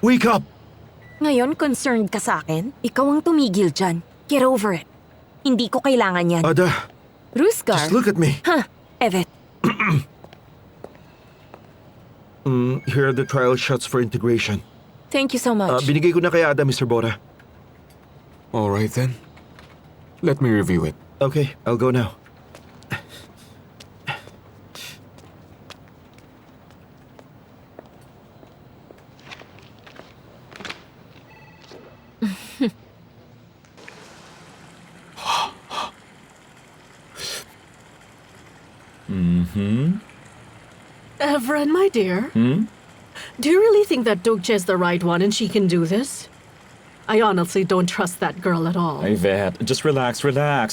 Wake up! Ngayon, concerned ka sa akin? Ikaw ang tumigil dyan. Get over it. Hindi ko kailangan yan. Ada, Ruskar? just look at me. Huh, Evet. Here are the trial shots for integration. Thank you so much. Binigay ko na kay Ada, Mr. Bora. All right then. Let me review it. Okay, I'll go now. Evren, my dear. Do you really think that Dugche is the right one and she can do this? I honestly don't trust that girl at all. Yvette, just relax.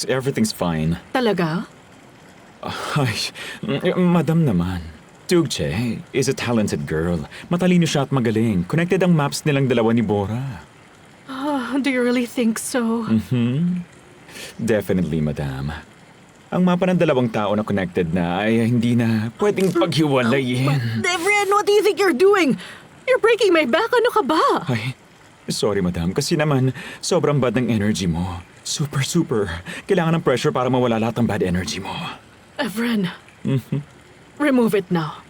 Everything's fine. Talaga? Ay, madam naman. Tugche is a talented girl. Matalino siya at magaling. Connected ang maps nilang dalawa ni Bora. Do you really think so? Definitely, madam. Ang mapa ng dalawang tao na connected na ay hindi na pwedeng paghiwalayin. Evren, what do you think you're doing? You're breaking my back. Ano ka ba? Ay, sorry madam. Kasi naman, sobrang bad ng energy mo. Super. Kailangan ng pressure para mawala lahat ng bad energy mo. Evren. Remove it now.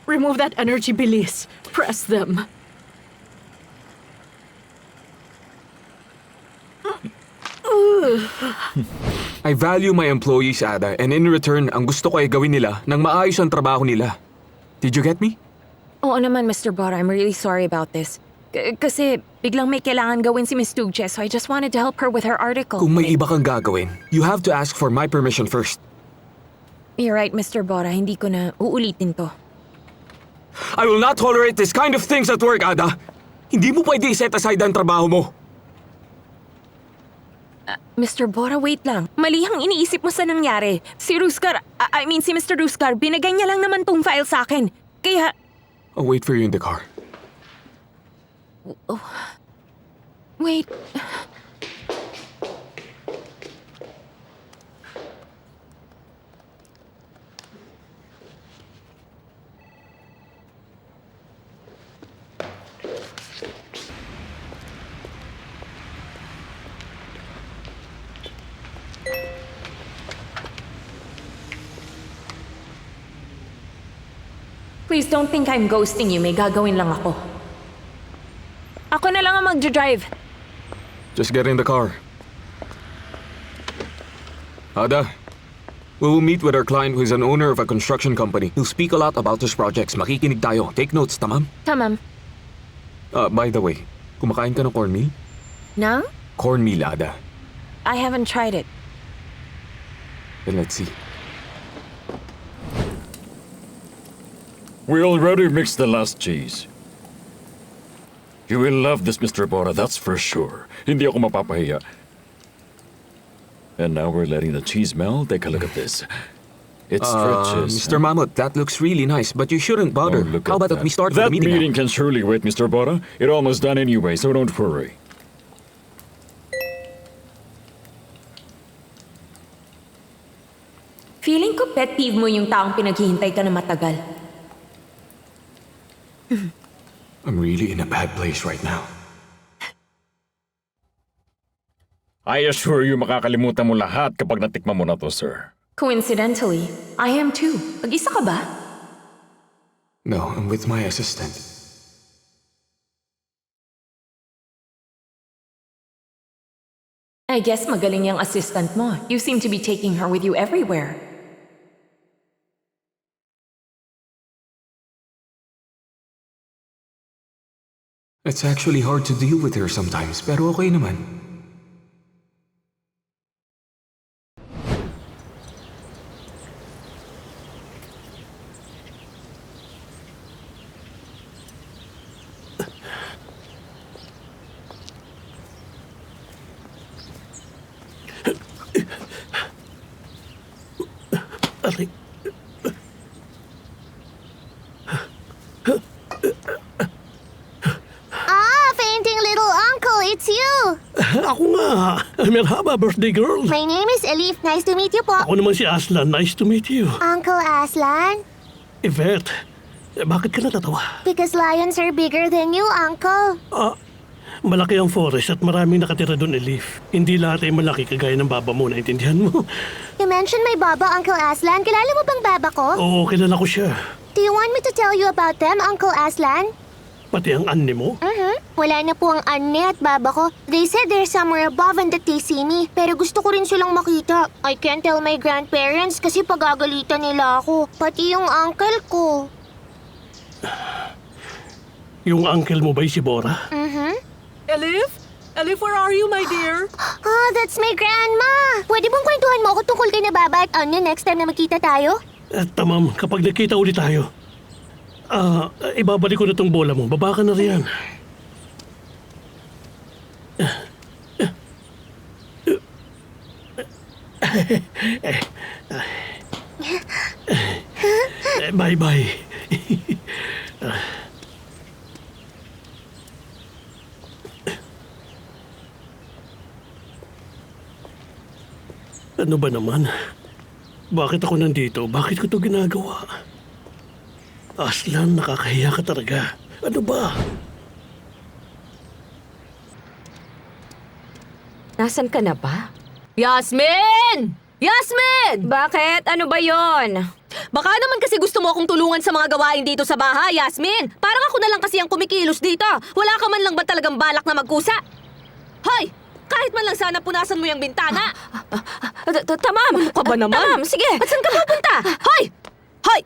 Remove that energy, bilis. Press them. I value my employees, Ada, and in return, ang gusto ko ay gawin nila nang maayos ang trabaho nila. Did you get me? Oo naman, Mr. Bora. I'm really sorry about this. Kasi biglang may kailangan gawin si Miss Dugche, so I just wanted to help her with her article. Kung may iba kang gagawin, you have to ask for my permission first. You're right, Mr. Bora. Hindi ko na uulitin to. I will not tolerate this kind of things at work, Ada. Hindi mo pwede i-set aside ang trabaho mo. Mr. Bora, wait lang. Mali ang iniisip mo sa nangyari. Si Ruskar, si Mr. Ruskar, binigay niya lang naman tong file sa akin. Kaya... I'll wait for you in the car. Wait. Please don't think I'm ghosting you. May gagawin lang ako. Ako na lang ang mag-drive. Just get in the car. Ada, we will meet with our client who is an owner of a construction company. He'll speak a lot about his projects. Makikinig tayo. Take notes, tamam? Tamam. By the way, kumakain ka ng cornmeal? Nang? Cornmeal, Ada. I haven't tried it. Then let's see. We already mixed the last cheese. You will love this, Mr. Bora, that's for sure. Hindi ako mapapahiya. And now we're letting the cheese melt. Take a look at this. It stretches. Mr. Mammoth, that looks really nice, but you shouldn't bother. Look How at about that. we start That with the meeting? meeting can surely wait, Mr. Bora. It almost done anyway, so don't worry. Feeling ko pet peeve mo yung taong pinaghihintay ka na matagal. I'm really in a bad place right now. I assure you makakalimutan mo lahat kapag natikman mo na to, sir. Coincidentally, I am too. Mag-isa ka ba? No, I'm with my assistant. I guess magaling yung assistant mo. You seem to be taking her with you everywhere. It's actually hard to deal with her sometimes, pero okay naman. Aray. Fainting little uncle, it's you! Ako nga. Merhaba, birthday girl. My name is Elif. Nice to meet you po. Ako naman si Aslan. Nice to meet you. Uncle Aslan? Yvette, Bakit ka natatawa? Because lions are bigger than you, Uncle. Malaki ang forest at maraming nakatira doon, Elif. Hindi lahat ay malaki kagaya ng baba mo, naintindihan mo? You mentioned my baba, Uncle Aslan. Kilala mo bang baba ko? Oo, kilala ko siya. Do you want me to tell you about them, Uncle Aslan? Pati ang anne mo. Wala na po ang anne at baba ko. They said they're somewhere above and that they see me. Pero gusto ko rin silang makita. I can't tell my grandparents kasi pagagalitan nila ako. Pati yung uncle ko. Yung uncle mo ba'y si Bora? Elif? Elif, where are you, my dear? Oh, that's my grandma. Pwede bang kwentuhan mo ako tungkol kay na baba at anne next time na magkita tayo? Tamam, kapag nakita ulit tayo. Ibabalik ko na tong bola mo. Baba ka na riyan. Bye-bye. Ano ba naman? Bakit ako nandito? Bakit ko to ginagawa? Aslan, nakakahiya ka talaga. Ano ba? Nasaan ka na ba? Yasmin! Yasmin! Bakit? Ano ba yon? Baka naman kasi gusto mo akong tulungan sa mga gawain dito sa bahay, Yasmin. Parang ako na lang kasi ang kumikilos dito. Wala ka man lang ba talagang balak na magkusa? Hoy! Kahit man lang sana punasan mo yung bintana. Tamam. Ano ka ba naman? Tamam, sige. At saan ka pupunta? Hoy! Hoy!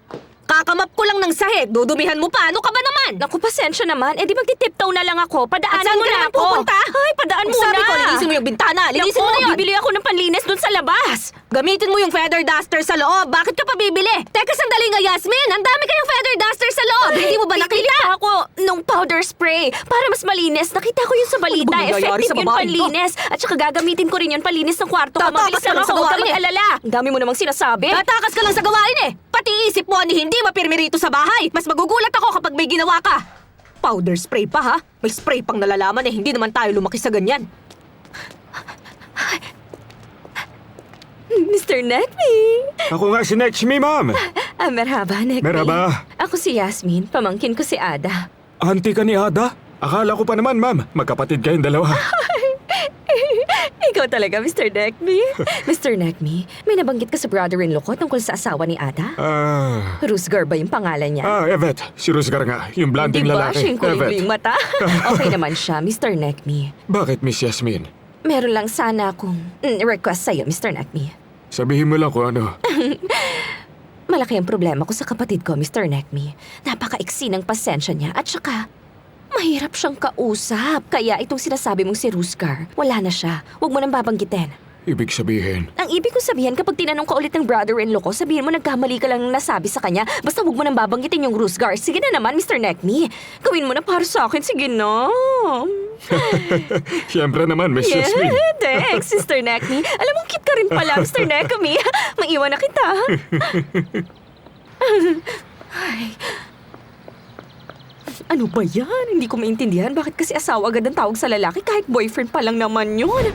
Kakamap ko lang ng sahig. Dudumihan mo pa. Ano ka ba naman? Naku, pasensya naman. Eh di magtitiptoe na lang ako. At Padaanan saan mo ka na naman ako. pupunta? Ay, padaan mo Sabi na. ko, linisin mo yung bintana. Linisin mo na yun. Bibili ako ng panlinis dun sa labas. Gamitin mo yung feather duster sa loob. Bakit ka pa bibili? Teka, sandali nga, Yasmin. Ang dami kayong feather duster sa loob. Hindi mo ba Bibili nakita? pa ako nung powder spray para mas malinis. Nakita ko yun sa balita. Ano ba nangyayari Effective sa yun babaeng to? panlinis. At saka gagamitin ko rin yun panlinis ng kwarto ko. Tatakas Mabilis ka lang lang sa ako. Huwag gawain kang eh. mag-alala. Ang dami mo namang sinasabi. Tatakas ka lang sa gawain eh. Pati isip mo ni hindi mapirmi rito sa bahay. Mas magugulat ako kapag may ginawa ka. Powder spray pa ha? May spray pang nalalaman eh. Hindi naman tayo lumaki sa ganyan. Mr. Nekmi. Ako nga si Nechmi, ma'am. Merhaba, Nekmi. Merhaba. Ako si Yasmin. Pamangkin ko si Ada. Auntie ka ni Ada? Akala ko pa naman, ma'am. Magkapatid kayong dalawa. Ikaw talaga, Mr. Nekmi. Mr. Nekmi, may nabanggit ka sa brother-in-law ko tungkol sa asawa ni Ada? Rusgar ba yung pangalan niya? Evet. Si Rusgar nga. Yung blanding Diba? lalaki. Siya yung kulay yung mata? Okay naman siya, Mr. Nekmi. Bakit, Miss Yasmin? Meron lang sana akong request sa'yo, Mr. Nekmi. Sabihin mo lang kung ano. Malaki ang problema ko sa kapatid ko, Mr. Nekmi. Napaka-iksi ng pasensya niya at saka mahirap siyang kausap. Kaya itong sinasabi mong si Rusgar, wala na siya. Huwag mo nang babanggitin. Ibig sabihin. Ang ibig ko sabihin, kapag tinanong ka ulit ng brother-in-law ko, sabihin mo nagkamali ka lang ng nasabi sa kanya. Basta huwag mo nang babanggitin yung Rusgar. Sige na naman, Mr. Nekmi. Gawin mo na para sa akin. Sige na. Siyempre naman, Miss Yeah, Yasmin. thanks, Mr. Nekmi. Alam mo, cute ka rin pala, Mr. Nekmi. Maiwan na kita. Ay. Ano ba yan? Hindi ko maintindihan. Bakit kasi asawa agad ang tawag sa lalaki kahit boyfriend pa lang naman yun?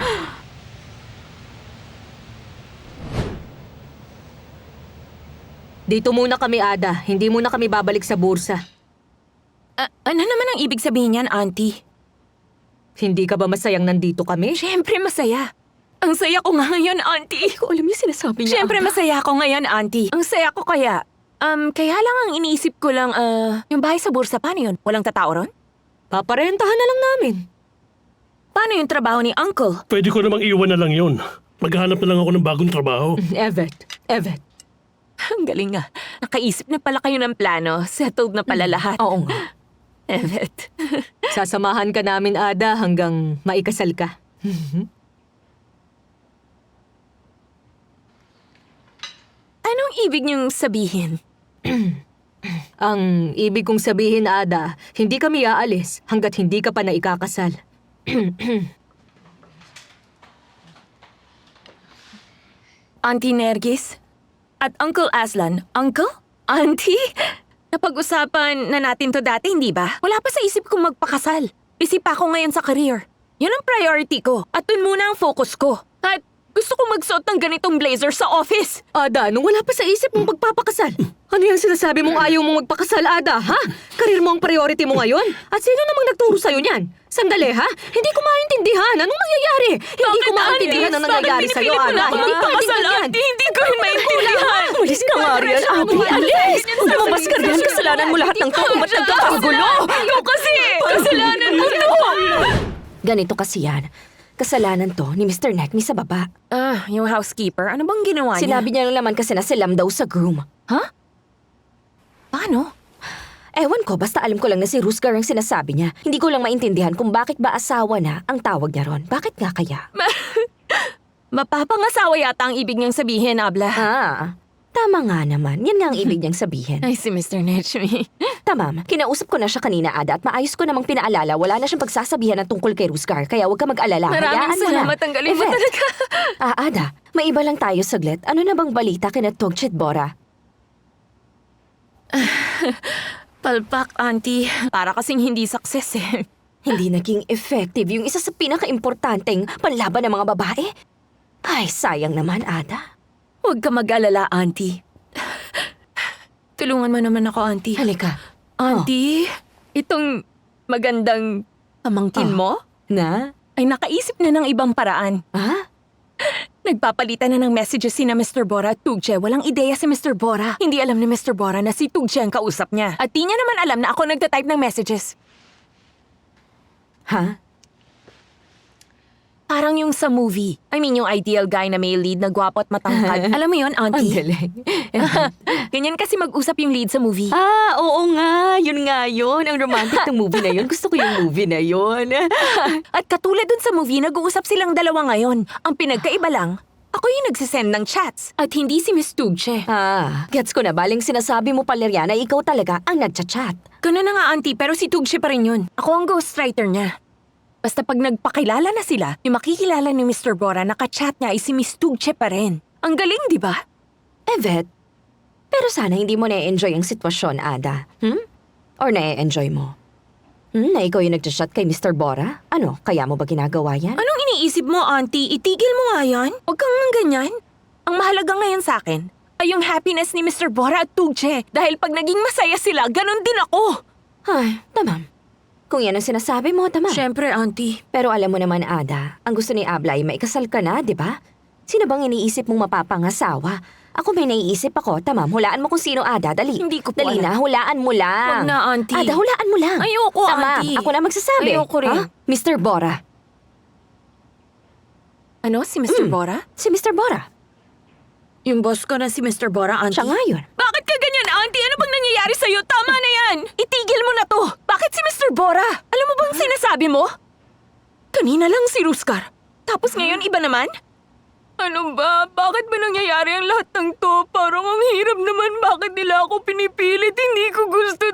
Dito muna kami, Ada. Hindi muna kami babalik sa bursa. Ano naman ang ibig sabihin niyan, Auntie? Hindi ka ba masayang nandito kami? Siyempre masaya. Ang saya ko nga ngayon, Auntie. Hindi ko alam yung sinasabi niya. Siyempre masaya ako ngayon, Auntie. Ang saya ko kaya. Kaya lang ang iniisip ko lang, yung bahay sa bursa, paano yun? Walang tatao ron? Paparentahan na lang namin. Paano yung trabaho ni Uncle? Pwede ko namang iwan na lang yun. Maghahanap na lang ako ng bagong trabaho. Evet. Ang galing nga. Nakaisip na pala kayo ng plano. Settled na pala lahat. Oo nga. Evet. Sasamahan ka namin, Ada, hanggang maikasal ka. Anong ibig niyong sabihin? Ang ibig kong sabihin, Ada, hindi kami aalis hanggat hindi ka pa naikakasal. Auntie Nergis? At Uncle Aslan? Uncle? Auntie? Napag-usapan na natin to dati, hindi ba? Wala pa sa isip kong magpakasal. Busy pa ako ngayon sa career. Yun ang priority ko. At dun muna ang focus ko. At Gusto ko magsuot ng ganitong blazer sa office. Ada, nung wala pa sa isip mong magpapakasal. Ano yung sinasabi mong ayaw mong magpakasal, Ada, ha? Karir mo ang priority mo ngayon? At sino namang nagturo sa'yo niyan? Sandali, ha? Hindi ko maintindihan. Anong nangyayari? Hindi ko maintindihan ang nangyayari sa'yo, Ada. Hindi pwedeng ganyan. Hindi ko maintindihan. Umalis ka nga, Rian. Abi, alis! Lumabas ka, Rian. Kasalanan mo lahat ng to kung ba't nagkakagulo. Ikaw kasi! Kasalanan mo to! Ganito kasi yan. Kasalanan to ni Mr. Neckme sa baba. Yung housekeeper, ano bang ginawa Sinabi niya lang naman kasi na silam daw sa groom. Paano? Ewan ko, basta alam ko lang na si Rusgar ang sinasabi niya. Hindi ko lang maintindihan kung bakit ba asawa na ang tawag niya ron. Bakit nga kaya? Mapapangasawa yata ang ibig niyang sabihin, Abla. Tama nga naman. Yan nga ang ibig niyang sabihin. Ay, si Mr. Neckme. Tamam, kinausap ko na siya kanina, Ada, at maayos ko namang pinaalala, wala na siyang pagsasabihan ng tungkol kay Rusgar, kaya huwag ka mag-alala. Maraming Hayaan mo na. salamat, ang galing mo Yvette. talaga. Ada, may iba lang tayo saglit. Ano na bang balita kina Tugchet Bora? Palpak, Auntie. Para kasing hindi success eh. Hindi naging effective yung isa sa pinaka-importanteng panlaban ng mga babae. Ay, sayang naman, Ada. Huwag ka mag-alala, Auntie. Tulungan mo naman ako, Auntie. Halika. Auntie, itong magandang pamangkin mo Na? ay nakaisip na ng ibang paraan. Nagpapalitan na ng messages sina Mr. Bora at Tugce. Walang ideya si Mr. Bora. Hindi alam ni Mr. Bora na si Tugce ang kausap niya. At di niya naman alam na ako nagtatype ng messages. Ha? Parang yung sa movie. I mean, yung ideal guy na may lead na gwapo at matangkad. Alam mo yun, Ang Auntie? galing. Ganyan kasi mag-usap yung lead sa movie. Oo nga. Yun nga yun. Ang romantic ng movie na yun. Gusto ko yung movie na yun. At katulad dun sa movie, nag-uusap silang dalawa ngayon. Ang pinagkaiba lang, ako yung nagsisend ng chats. At hindi si Miss Tugce. Gets ko na. Baling sinasabi mo pa, Leriana, ikaw talaga ang nagchat-chat. Ganun na nga, Auntie, pero si Tugce pa rin yun. Ako ang ghostwriter niya. Basta pag nagpakilala na sila, yung makikilala ni Mr. Bora na ka-chat niya ay si Miss Tugce pa rin. Ang galing, di ba? Evet, pero sana hindi mo na-enjoy ang sitwasyon, Ada. Or na-enjoy mo? Na ikaw yung nagchat-chat kay Mr. Bora? Ano, kaya mo ba ginagawa yan? Anong iniisip mo, Auntie? Itigil mo nga yan. Huwag kang ganyan. Ang mahalaga ngayon sa akin ay yung happiness ni Mr. Bora at Tugce. Dahil pag naging masaya sila, ganun din ako. Ay, tamam. Kung yan ang sinasabi mo, tamam. Siyempre, Auntie. Pero alam mo naman, Ada, ang gusto ni Abla ay maikasal ka na, di ba? Sino bang iniisip mong mapapangasawa? Ako may naiisip ako, tamam. Hulaan mo kung sino, Ada. Dali. Hindi ko po Dali alam. na, hulaan mo lang. Wag na, Auntie. Ada, hulaan mo lang. Ayoko, Tama, Auntie. ako na magsasabi. Ayoko rin. Mr. Bora. Ano? Si Mr. Bora? Si Mr. Bora. Yung boss ko na si Mr. Bora, Auntie. Siya nga yun. Bakit ka ganyan, Auntie? Ano bang nangyayari sa'yo? Tama na yan! Itigil mo na to! Bakit si Mr. Bora? Alam mo bang sinasabi mo? Kanina lang si Ruscar. Tapos ngayon iba naman? Ano ba? Bakit ba nangyayari ang lahat ng to? Parang ang hirap naman. Bakit nila ako pinipilit? Hindi ko gusto